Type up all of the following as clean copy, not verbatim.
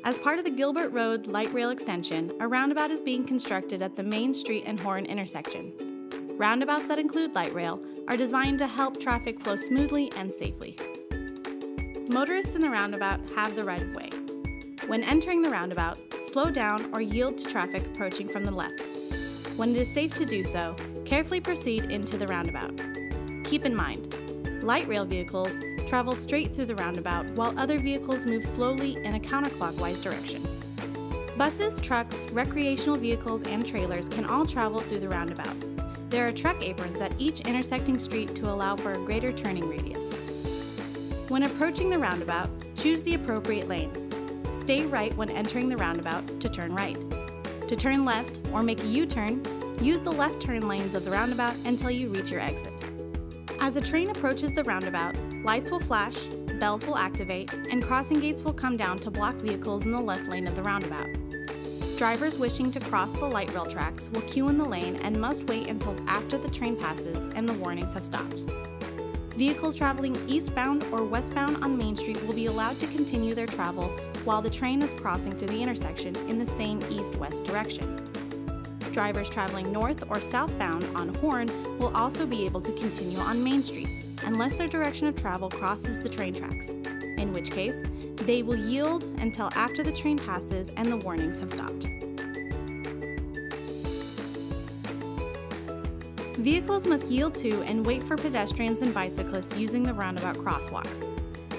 As part of the Gilbert Road light rail extension, a roundabout is being constructed at the Main Street and Horne intersection. Roundabouts that include light rail are designed to help traffic flow smoothly and safely. Motorists in the roundabout have the right of way. When entering the roundabout, slow down or yield to traffic approaching from the left. When it is safe to do so, carefully proceed into the roundabout. Keep in mind, light rail vehicles travel straight through the roundabout while other vehicles move slowly in a counterclockwise direction. Buses, trucks, recreational vehicles, and trailers can all travel through the roundabout. There are truck aprons at each intersecting street to allow for a greater turning radius. When approaching the roundabout, choose the appropriate lane. Stay right when entering the roundabout to turn right. To turn left or make a U-turn, use the left turn lanes of the roundabout until you reach your exit. As a train approaches the roundabout, lights will flash, bells will activate, and crossing gates will come down to block vehicles in the left lane of the roundabout. Drivers wishing to cross the light rail tracks will queue in the lane and must wait until after the train passes and the warnings have stopped. Vehicles traveling eastbound or westbound on Main Street will be allowed to continue their travel while the train is crossing through the intersection in the same east-west direction. Drivers traveling north or southbound on Horne will also be able to continue on Main Street, unless their direction of travel crosses the train tracks, in which case, they will yield until after the train passes and the warnings have stopped. Vehicles must yield to and wait for pedestrians and bicyclists using the roundabout crosswalks.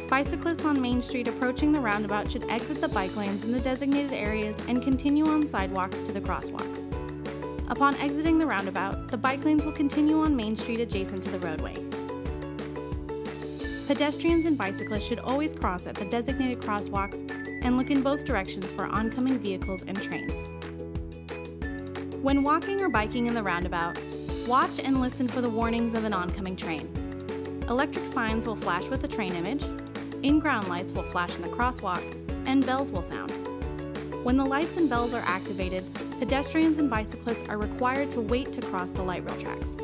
Bicyclists on Main Street approaching the roundabout should exit the bike lanes in the designated areas and continue on sidewalks to the crosswalks. Upon exiting the roundabout, the bike lanes will continue on Main Street adjacent to the roadway. Pedestrians and bicyclists should always cross at the designated crosswalks and look in both directions for oncoming vehicles and trains. When walking or biking in the roundabout, watch and listen for the warnings of an oncoming train. Electric signs will flash with the train image, in-ground lights will flash in the crosswalk, and bells will sound. When the lights and bells are activated, pedestrians and bicyclists are required to wait to cross the light rail tracks.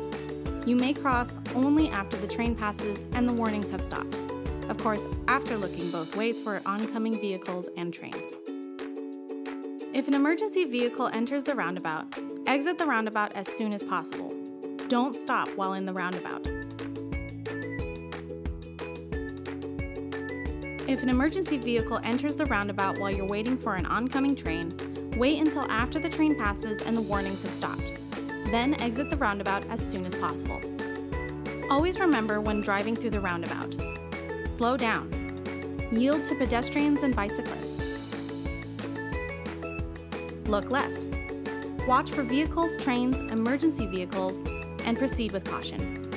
You may cross only after the train passes and the warnings have stopped. Of course, after looking both ways for oncoming vehicles and trains. If an emergency vehicle enters the roundabout, exit the roundabout as soon as possible. Don't stop while in the roundabout. If an emergency vehicle enters the roundabout while you're waiting for an oncoming train, wait until after the train passes and the warnings have stopped. Then exit the roundabout as soon as possible. Always remember when driving through the roundabout. Slow down. Yield to pedestrians and bicyclists. Look left. Watch for vehicles, trains, emergency vehicles, and proceed with caution.